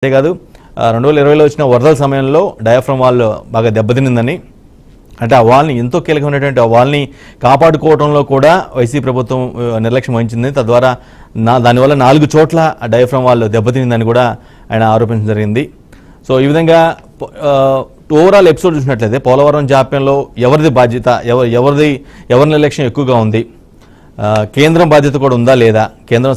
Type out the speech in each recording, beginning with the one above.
అంతేకాదు 2020లో వచ్చిన వరదల సమయంలో డయాఫ్రమ్ వాల్ బాగా దెబ్బతినిందని, అంటే ఆ వాల్ని ఎంతో కీలకమైనటువంటి ఆ వాల్ని కాపాడుకోవడంలో కూడా వైసీపీ ప్రభుత్వం నిర్లక్ష్యం వహించింది. తద్వారా దానివల్ల 4 చోట్ల ఆ డయాఫ్రమ్ వాల్ దెబ్బతినిందని కూడా ఆయన ఆరోపించడం జరిగింది. సో ఈ విధంగా ఓవరాల్ ఎపిసోడ్ చూసినట్లయితే పోలవరం జాప్యంలో ఎవరిది బాధ్యత, ఎవరి నిర్లక్ష్యం ఎక్కువగా ఉంది, కేంద్రం బాధ్యత కూడా ఉందా లేదా, కేంద్రం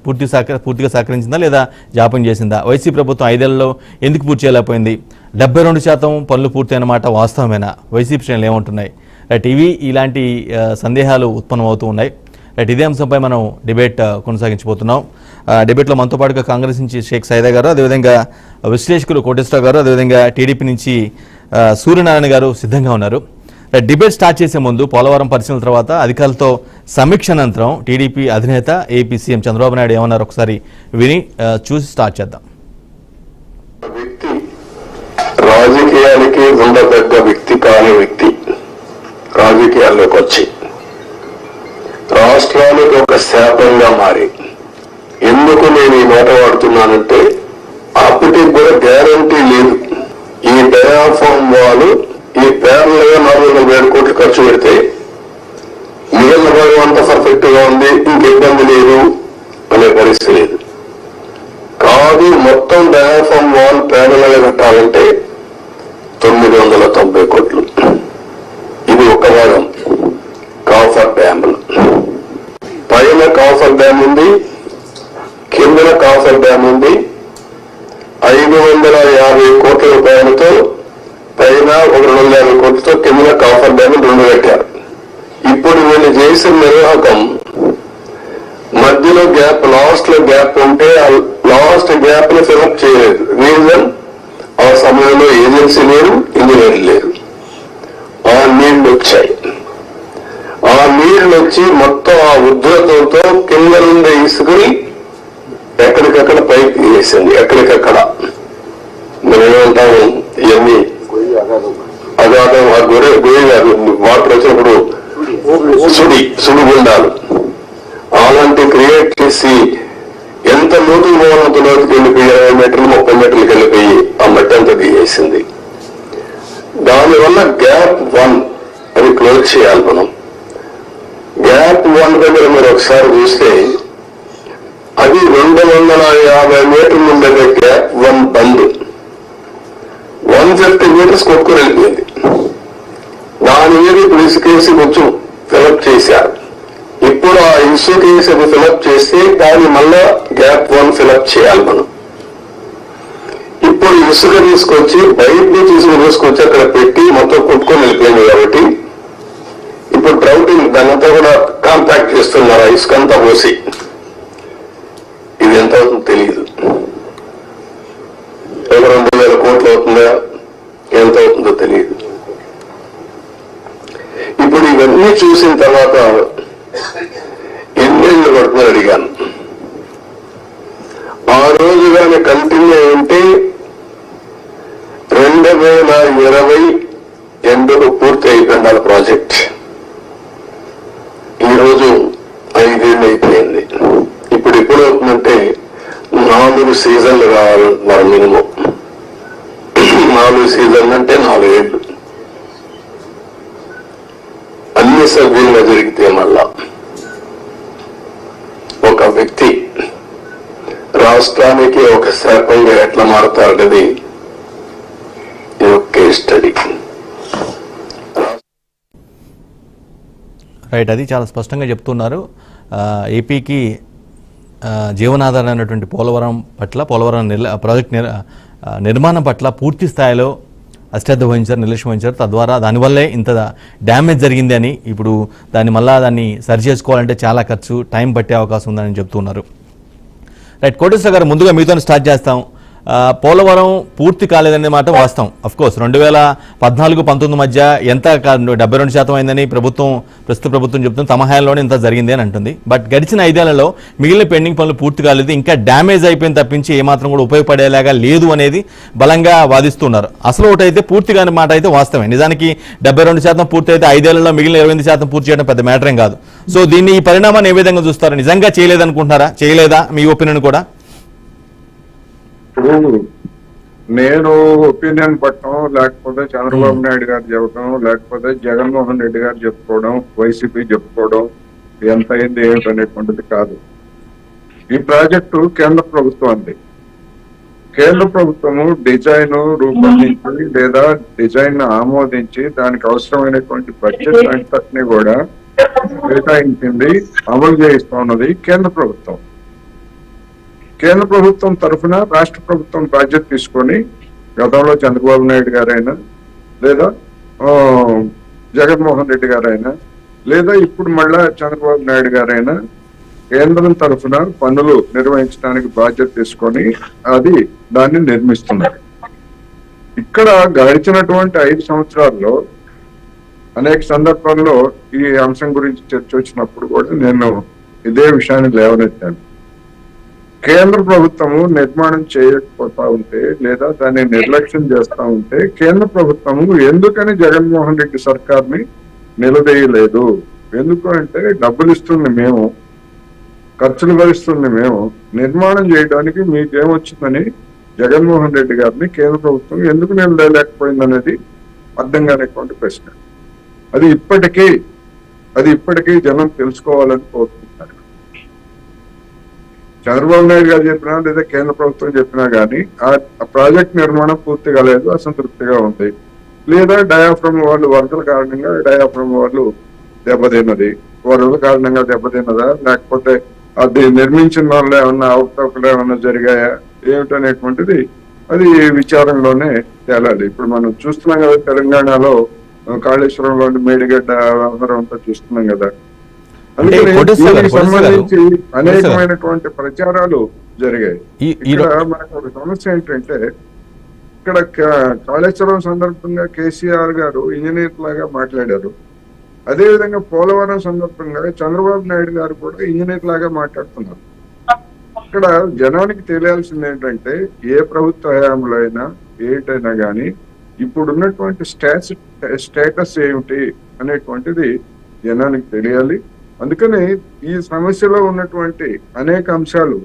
పూర్తిగా సహకరించిందా లేదా జాప్యం చేసిందా, వైసీపీ ప్రభుత్వం 5 ఏళ్లలో ఎందుకు పూర్తి చేయలేకపోయింది, 72% పనులు పూర్తయిన మాట వాస్తవమేనా, వైసీపీ శ్రేణులు ఏమంటున్నాయి, రైట్ ఇవి ఇలాంటి సందేహాలు ఉత్పన్నమవుతూ ఉన్నాయి. రైట్ ఇదే అంశంపై మనం డిబేట్ కొనసాగించబోతున్నాం. డిబేట్లో మనతో పాటుగా కాంగ్రెస్ నుంచి షేక్ సైదా గారు, అదేవిధంగా విశ్లేషకులు కోటేశ్వరరావు గారు, అదేవిధంగా టీడీపీ నుంచి సూర్యనారాయణ గారు సిద్ధంగా ఉన్నారు. డిబేట్ స్టార్ట్ చేసే ముందు పోలవరం పరిశీలన తర్వాత అధికారులతో సమీక్ష అనంతరం టీడీపీ అధినేత ఏపీ సీఎం చంద్రబాబు నాయుడు ఏమన్నారు ఒకసారి విని చూసి స్టార్ట్ చేద్దాం. వ్యక్తి రాజకీయాలకి ఉండదగ్గ వ్యక్తి కాని వ్యక్తి రాజకీయాల్లోకి వచ్చి రాష్ట్రానికి ఒక శాపంగా మారి, ఎందుకు నేను ఈ మాట వాడుతున్నానంటే అప్పటికి కూడా గ్యారంటీ లేదు. ఈ డయాఫామ్ వాళ్ళు ఈ పేర్లుగా 407 కోట్లు ఖర్చు పెడితే మిగిలిన భాగం అంతా పర్ఫెక్ట్ గా ఉంది, ఇంకిబ్బంది లేదు అనే పరిస్థితి లేదు. కాదు, మొత్తం డయాఫామ్ వాల్ పేర్లుగా కట్టాలంటే 990 కోట్లు. ఇది ఒక భాగం. కాఫర్ డ్యాములు పైన కాఫర్ డ్యామ్ ఉంది, కిందన కాఫర్ డ్యామ్ ఉంది. 550 కోట్ల రూపాయలతో పైన 250 కోట్లతో కింద కాఫర్ డ్యామ్ 2 కట్టారు. ఇప్పుడు వీళ్ళు చేసిన నిర్వాహకం మధ్యలో గ్యాప్, లాస్ట్ లో గ్యాప్ ఉంటే ఆ లాస్ట్ గ్యాప్ ని ఫిలప్ చేయలేదు. రీజన్, ఆ సమయంలో ఏజెన్సీ లేదు, ఇంజనీర్ లేదు. ఆ నీళ్లు వచ్చాయి. ఆ నీళ్లు వచ్చి మొత్తం ఆ ఉద్ధృతంతో కింద నుండి ఇసుకుని ఎక్కడికక్కడ పైకి వేసింది. ఎక్కడికక్కడ మనం ఏమంటాము, ఇవన్నీ అగాధం, ఆ గొయ్యి వాటర్ వచ్చినప్పుడు సుడిగుండాలు అలాంటి క్రియేట్ చేసి ఎంత లోతుకు పోవాలంత లోతుకి వెళ్ళిపోయి 20 మీటర్లు 30 మీటర్లకు వెళ్ళిపోయి ఆ మట్టి అంతా దిగేసింది. దానివల్ల గ్యాప్ 1 అది క్లోజ్ చేయాలి మనం. గ్యాప్ 1 దగ్గర మీరు ఒకసారి చూస్తే అది 250 మీటర్ల ఉండగా గ్యాప్ 1 బంద్ 150 మీటర్స్ కొట్టుకుని వెళ్ళిపోయింది. దాని మీద ఇప్పుడు ఇసుకేసి కొంచెం ఫిలప్ చేశారు. ఇప్పుడు ఆ ఇసుకేసి అది ఫిలప్ చేస్తే దాన్ని మళ్ళా గ్యాప్ 1 ఫిలప్ చేయాలి మనం. ఇప్పుడు ఇసుక తీసుకొచ్చి బయట నుంచి ఇసుక తీసుకొచ్చి అక్కడ పెట్టి మొత్తం కొట్టుకొని వెళ్ళిపోయింది. కాబట్టి ఇప్పుడు డ్రౌటింగ్ దానంతా కూడా కాంపాక్ట్ చేస్తున్నారు ఆ ఇసుక అంతా పోసి. ఇది ఎంత అవుతుందో తెలియదు. 2,000 కోట్లు అవుతుందా, ఎంత అవుతుందో తెలియదు. ఇప్పుడు ఇవన్నీ చూసిన తర్వాత ఎన్నేళ్ళు పడుతుందని అడిగాను. ఆ రోజు కానీ కంటిన్యూ ఉంటే 2020 ఎండుకు పూర్తి అయిపోయింది ఆ ప్రాజెక్ట్. ఈరోజు 5 ఏళ్ళు అయిపోయింది. ఇప్పుడు ఎప్పుడు అవుతుందంటే 4 సీజన్లు కావాలంటున్నారు మినిమం. 4 సీజన్లు అంటే 4 ఏళ్ళు. అన్ని సభ్యులుగా జరిగితే మళ్ళా ఒక వ్యక్తి రాష్ట్రానికి ఒక శాపంగా ఎట్లా మారుతారనేది కేస్ స్టడీ. రైట్, అది చాలా స్పష్టంగా చెప్తున్నారు. ఏపీకి జీవనాధారం అయినటువంటి పోలవరం ప్రాజెక్ట్ నిర్మాణం పట్ల పూర్తి స్థాయిలో అశ్రద్ధ వహించారు, నిర్లక్ష్యం వహించారు. తద్వారా దానివల్లే ఇంత డ్యామేజ్ జరిగింది అని, ఇప్పుడు దాన్ని సరి చేసుకోవాలంటే చాలా ఖర్చు, టైం పట్టే అవకాశం ఉందని చెప్తున్నారు. రైట్, కోటేశ్వర గారు, ముందుగా మీతో స్టార్ట్ చేస్తాం. పోలవరం పూర్తి కాలేదనే మాట వాస్తవం. అఫ్కోర్స్ 2014-19 మధ్య ఎంత 72% అయిందని ప్రస్తుత ప్రభుత్వం చెప్తుంది. తమ హయాంలోనే ఇంత జరిగింది అని అంటుంది. బట్ గడిచిన 5 ఏళ్లలో మిగిలిన పెండింగ్ పనులు పూర్తి కాలేదు, ఇంకా డ్యామేజ్ అయిపోయింది తప్పించి ఏమాత్రం కూడా ఉపయోగపడేలాగా లేదు అనేది బలంగా వాదిస్తున్నారు. అసలు ఒకటైతే పూర్తిగా మాట అయితే వాస్తవమే. నిజానికి 72% పూర్తి అయితే 5 ఏళ్లలో మిగిలిన 28% పూర్తి చేయడం పెద్ద మ్యాటర్ ఏం కాదు. సో దీన్ని, ఈ పరిణామాన్ని ఏ విధంగా చూస్తారు? నిజంగా చేయలేదనుకుంటున్నారా, చేయలేదా? మీ ఒపీనియన్ కూడా. ఇప్పుడు నేను ఒపీనియన్ పట్టడం, లేకపోతే చంద్రబాబు నాయుడు గారు చెప్పడం, లేకపోతే జగన్మోహన్ రెడ్డి గారు చెప్పుకోవడం, వైసీపీ చెప్పుకోవడం ఎంత అయింది ఏమిటనేటువంటిది కాదు. ఈ ప్రాజెక్టు కేంద్ర ప్రభుత్వం అంది. కేంద్ర ప్రభుత్వము డిజైన్ రూపొందించి లేదా డిజైన్ ఆమోదించి దానికి అవసరమైనటువంటి బడ్జెట్ అంతటిని కూడా కేటాయించింది, అమలు చేయిస్తున్నది కేంద్ర ప్రభుత్వం. కేంద్ర ప్రభుత్వం తరఫున రాష్ట్ర ప్రభుత్వం బాధ్యత తీసుకొని గతంలో చంద్రబాబు నాయుడు గారైనా లేదా జగన్మోహన్ రెడ్డి గారైనా లేదా ఇప్పుడు మళ్ళా చంద్రబాబు నాయుడు గారైనా కేంద్రం తరఫున పనులు నిర్వహించడానికి బాధ్యత తీసుకొని దాన్ని నిర్మిస్తున్నారు. ఇక్కడ గడిచినటువంటి 5 సంవత్సరాల్లో అనేక సందర్భాల్లో ఈ అంశం గురించి చర్చ వచ్చినప్పుడు కూడా నేను ఇదే విషయాన్ని లేవనెత్తాను. కేంద్ర ప్రభుత్వము నిర్మాణం చేయకపోతా ఉంటే లేదా దాన్ని నిర్లక్ష్యం చేస్తా ఉంటే కేంద్ర ప్రభుత్వము ఎందుకని జగన్మోహన్ రెడ్డి సర్కార్ని నిలదీయలేదు? ఎందుకు అంటే డబ్బులు ఇస్తుంది మేము, ఖర్చులు భరిస్తుంది మేము, నిర్మాణం చేయడానికి మీకేమొచ్చిందని జగన్మోహన్ రెడ్డి గారిని కేంద్ర ప్రభుత్వం ఎందుకు నిలదీయలేకపోయింది అనేది అర్థం కానిటువంటి ప్రశ్న. అది ఇప్పటికీ జనం తెలుసుకోవాలని కోరుకుంటున్నారు. చంద్రబాబు నాయుడు గారు చెప్పినా లేదా కేంద్ర ప్రభుత్వం చెప్పినా గానీ ఆ ప్రాజెక్ట్ నిర్మాణం పూర్తి కాలేదు, అసంతృప్తిగా ఉంది. లేదా డయాఫ్రమ్ వాళ్ళు వరదల కారణంగా డయాఫ్రమ్ వాళ్ళు దెబ్బతిన్నది, వరదల కారణంగా దెబ్బతిన్నదా లేకపోతే అది నిర్మించిన వాళ్ళు ఏమన్నా అవకతవకలు ఏమన్నా జరిగాయా ఏమిటనేటువంటిది అది విచారంలోనే తేలాలి. ఇప్పుడు మనం చూస్తున్నాం కదా, తెలంగాణలో కాళేశ్వరంలోని మేడిగడ్డ వ్యవహారం అంతా చూస్తున్నాం కదా. అందుకని సంబంధించి అనేకమైనటువంటి ప్రచారాలు జరిగాయి. ఇక్కడ మనకు ఒక సమస్య ఏంటంటే, ఇక్కడ కాళేశ్వరం సందర్భంగా కేసీఆర్ గారు ఇంజనీర్ లాగా మాట్లాడారు. అదేవిధంగా పోలవరం సందర్భంగా చంద్రబాబు నాయుడు గారు కూడా ఇంజనీర్ లాగా మాట్లాడుతున్నారు. ఇక్కడ జనానికి తెలియాల్సింది ఏంటంటే, ఏ ప్రభుత్వ హయాంలో అయినా ఏంటైనా కానీ ఇప్పుడున్నటువంటి స్టేటస్ ఏమిటి అనేటువంటిది జనానికి తెలియాలి. అందుకని ఈ సమస్యలో ఉన్నటువంటి అనేక అంశాలు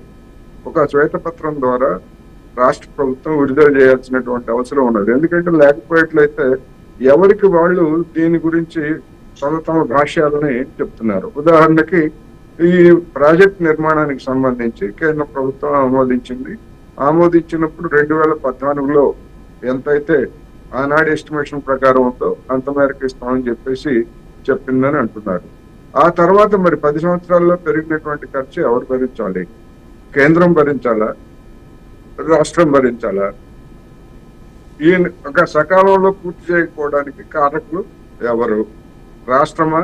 ఒక శ్వేతపత్రం ద్వారా రాష్ట్ర ప్రభుత్వం విడుదల చేయాల్సినటువంటి అవసరం ఉన్నది. ఎందుకంటే లేకపోయేట్లయితే ఎవరికి వాళ్ళు దీని గురించి తమ భాష్యాలని చెప్తున్నారు. ఉదాహరణకి ఈ ప్రాజెక్ట్ నిర్మాణానికి సంబంధించి కేంద్ర ప్రభుత్వం ఆమోదించినప్పుడు 2014లో ఎంతైతే ఆనాడు ఎస్టిమేషన్ ప్రకారం ఉందో అంత మేరకు ఇస్తామని చెప్పేసి చెప్పిందని అంటున్నారు. ఆ తర్వాత మరి 10 సంవత్సరాల్లో పెరిగినటువంటి ఖర్చు ఎవరు భరించాలి? కేంద్రం భరించాలా, రాష్ట్రం భరించాలా? ఈ ఒక సకాలంలో పూర్తి చేయకపోవడానికి కారకులు ఎవరు? రాష్ట్రమా?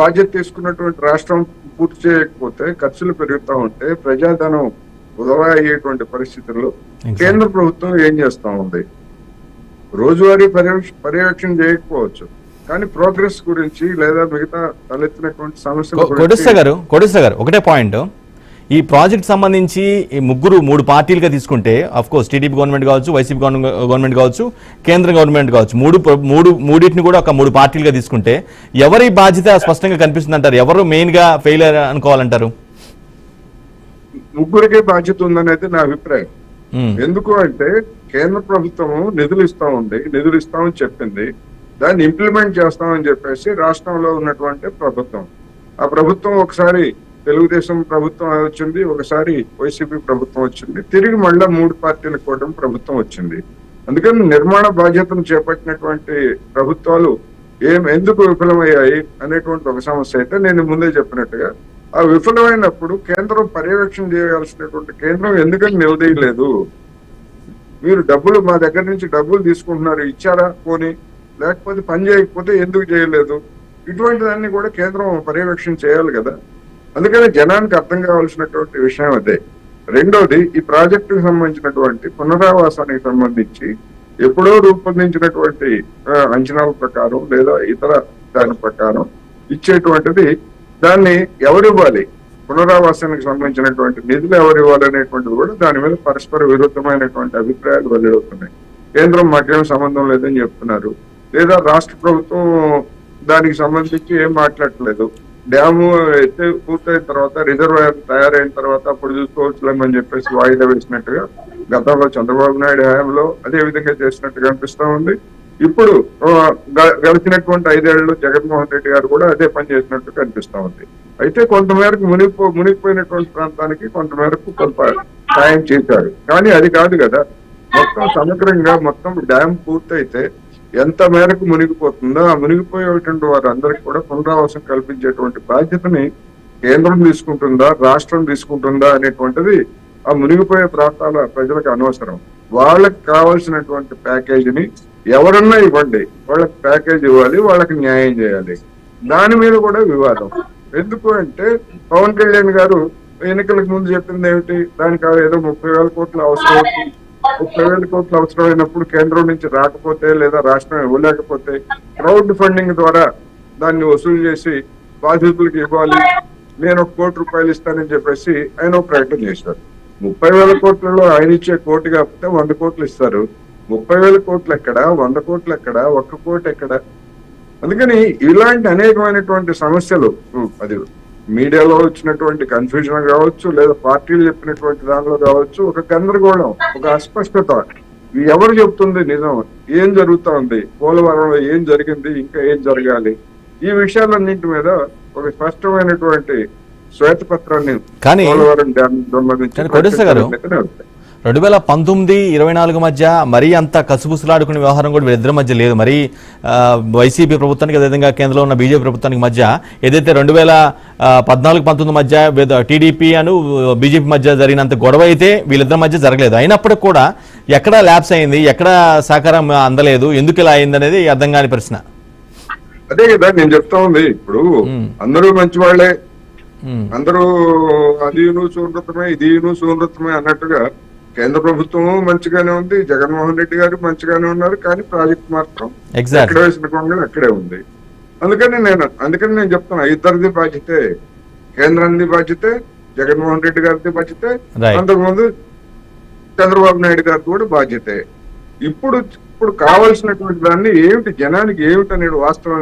బాధ్యత తీసుకున్నటువంటి రాష్ట్రం పూర్తి చేయకపోతే ఖర్చులు పెరుగుతూ ఉంటే ప్రజాధనం వృధా అయ్యేటువంటి పరిస్థితుల్లో కేంద్ర ప్రభుత్వం ఏం చేస్తా ఉంది? రోజువారీ పర్యవేక్షణ చేయకపోవచ్చు, కానీ ప్రోగ్రెస్ గురించి లేదా మిగతా తలెత్తినటువంటి సమస్యల కోటేశ్వర గారు ఒకటే పాయింట్, ఈ ప్రాజెక్ట్ సంబంధించి ఈ మూడు పార్టీలుగా తీసుకుంటే అఫ్ కోర్స్ టీడీపీ గవర్నమెంట్ కావచ్చు, వైసీపీ గవర్నమెంట్ కావచ్చు, కేంద్ర గవర్నమెంట్ కావచ్చు, మూడింటిని కూడా ఒక 3 పార్టీలుగా తీసుకుంటే ఎవరి బాధ్యత స్పష్టంగా కనిపిస్తుంది అంటారు? ఎవరు మెయిన్ గా ఫెయిల్ అనుకోవాలంటారు? ముగ్గురికే బాధ్యత ఉందనేది నా అభిప్రాయం. ఎందుకు అంటే కేంద్ర ప్రభుత్వము నిధులు ఇస్తామని చెప్పింది, దాన్ని ఇంప్లిమెంట్ చేస్తామని చెప్పేసి రాష్ట్రంలో ఉన్నటువంటి ప్రభుత్వం, ఆ ప్రభుత్వం ఒకసారి తెలుగుదేశం ప్రభుత్వం వచ్చింది, ఒకసారి వైసీపీ ప్రభుత్వం వచ్చింది, తిరిగి మళ్ళా 3 పార్టీల కూటమి ప్రభుత్వం వచ్చింది. అందుకని నిర్మాణ బాధ్యతను చేపట్టినటువంటి ప్రభుత్వాలు ఎందుకు విఫలమయ్యాయి అనేటువంటి ఒక సమస్య అయితే నేను ముందే చెప్పినట్టుగా ఆ విఫలమైనప్పుడు కేంద్రం పర్యవేక్షణ చేయాల్సినటువంటి కేంద్రం ఎందుకని నిలదీయలేదు? మీరు మా దగ్గర నుంచి డబ్బులు తీసుకుంటున్నారు, ఇచ్చారా పోనీ, లేకపోతే పని చేయకపోతే ఎందుకు చేయలేదు? ఇటువంటిదాన్ని కూడా కేంద్రం పర్యవేక్షణ చేయాలి కదా. అందుకని జనానికి అర్థం కావాల్సినటువంటి విషయం అదే. రెండోది, ఈ ప్రాజెక్టుకు సంబంధించినటువంటి పునరావాసానికి సంబంధించి ఎప్పుడో రూపొందించినటువంటి అంచనాల ప్రకారం లేదా ఇతర దాని ప్రకారం ఇచ్చేటువంటిది దాన్ని ఎవరివ్వాలి, పునరావాసానికి సంబంధించినటువంటి నిధులు ఎవరివ్వాలి అనేటువంటిది కూడా దాని మీద పరస్పర విరుద్ధమైనటువంటి అభిప్రాయాలు వెల్లడవుతున్నాయి. కేంద్రం మాకేం సంబంధం లేదని చెప్తున్నారు, లేదా రాష్ట్ర ప్రభుత్వం దానికి సంబంధించి ఏం మాట్లాడట్లేదు. డ్యాము ఎత్తే పూర్తయిన తర్వాత రిజర్వాయర్ తయారైన తర్వాత అప్పుడు చూసుకోవచ్చులేమని చెప్పేసి వాయిదా వేసినట్టుగా గతంలో చంద్రబాబు నాయుడు హయాంలో అదే విధంగా చేసినట్టుగా అనిపిస్తా ఉంది. ఇప్పుడు గడిచినటువంటి 5 ఏళ్లలో జగన్మోహన్ రెడ్డి గారు కూడా అదే పని చేసినట్టు కనిపిస్తా ఉంది. అయితే కొంతమేరకు మునిగిపోయినటువంటి ప్రాంతానికి కొంతమేరకు కొంత సాయం చేశారు. కానీ అది కాదు కదా, మొత్తం సమగ్రంగా మొత్తం డ్యామ్ పూర్తయితే ఎంత మేరకు మునిగిపోతుందో ఆ మునిగిపోయేటువంటి వారందరికీ కూడా పునరావాసం కల్పించేటువంటి బాధ్యతని కేంద్రం తీసుకుంటుందా, రాష్ట్రం తీసుకుంటుందా అనేటువంటిది ఆ మునిగిపోయే ప్రాంతాల ప్రజలకు అనవసరం. వాళ్ళకి కావాల్సినటువంటి ప్యాకేజీని ఎవరన్నా ఇవ్వండి, వాళ్ళకి ప్యాకేజ్ ఇవ్వాలి, వాళ్ళకి న్యాయం చేయాలి. దాని మీద కూడా వివాదం ఎందుకు అంటే, పవన్ కళ్యాణ్ గారు ఎన్నికలకు ముందు చెప్పింది ఏమిటి, దానికి ఏదో 30,000 కోట్లు అవసరం అవుతుంది. 30,000 కోట్లు అవసరమైనప్పుడు కేంద్రం నుంచి రాకపోతే లేదా రాష్ట్రం ఇవ్వలేకపోతే క్రౌడ్ ఫండింగ్ ద్వారా దాన్ని వసూలు చేసి బాధితులకు ఇవ్వాలి, నేను 1 కోటి రూపాయలు ఇస్తానని చెప్పేసి ఆయన ఒక ప్రకటన చేశారు. 30,000 కోట్లలో ఆయన ఇచ్చే కోటి కాకపోతే 100 కోట్లు ఇస్తారు. 30,000 కోట్లు ఎక్కడ, 100 కోట్లు ఎక్కడ, 1 కోటి ఎక్కడ? అందుకని ఇలాంటి అనేకమైనటువంటి సమస్యలు, అది మీడియాలో వచ్చినటువంటి కన్ఫ్యూజన్ కావచ్చు, లేదా పార్టీలు చెప్పినటువంటి దానిలో కావచ్చు, ఒక గందరగోళం, ఒక అస్పష్టత. ఎవరు చెప్తుంది నిజం, ఏం జరుగుతా ఉంది, పోలవరంలో ఏం జరిగింది, ఇంకా ఏం జరగాలి, ఈ విషయాలన్నింటి మీద ఒక స్పష్టమైనటువంటి శ్వేతపత్రాన్ని కానీ పోలవరం డ్యామ్ సంబంధించి 2019-24 మధ్య మరీ అంత కసుబుసులాడుకునే వ్యవహారం కూడా వీళ్ళిద్దరి మధ్య లేదు. మరి వైసీపీ ప్రభుత్వానికి అదేవిధంగా కేంద్రంలో ఉన్న బీజేపీ ప్రభుత్వానికి మధ్య ఏదైతే 2014-19 మధ్య టీడీపీ అను బీజేపీ మధ్య జరిగినంత గొడవ అయితే వీళ్ళిద్దరి మధ్య జరగలేదు. అయినప్పటికీ కూడా ఎక్కడ ల్యాప్స్ అయింది, ఎక్కడ సహకారం అందలేదు, ఎందుకు ఇలా అయింది అనేది అర్థం కాని ప్రశ్న. అదే కదా నేను చెప్తా ఉంది. ఇప్పుడు అందరూ మంచి వాళ్లే, అందరూ అదిను సునృతమే ఇదిను సునృతమే అన్నట్టుగా కేంద్ర ప్రభుత్వం మంచిగానే ఉంది, జగన్మోహన్ రెడ్డి గారు మంచిగానే ఉన్నారు, కానీ ప్రాజెక్ట్ మాత్రం ఎక్కడ వేసిన కొంగలు అక్కడే ఉంది. అందుకని నేను చెప్తున్నా, ఇద్దరిది బాధ్యతే, కేంద్రానికి బాధ్యతే, జగన్మోహన్ రెడ్డి గారిది బాధ్యతే, అంతకుముందు చంద్రబాబు నాయుడు గారిది కూడా బాధ్యతే. ఇప్పుడు కావాల్సినటువంటి దాన్ని ఏమిటి, జనానికి ఏమిటి అనేది వాస్తవం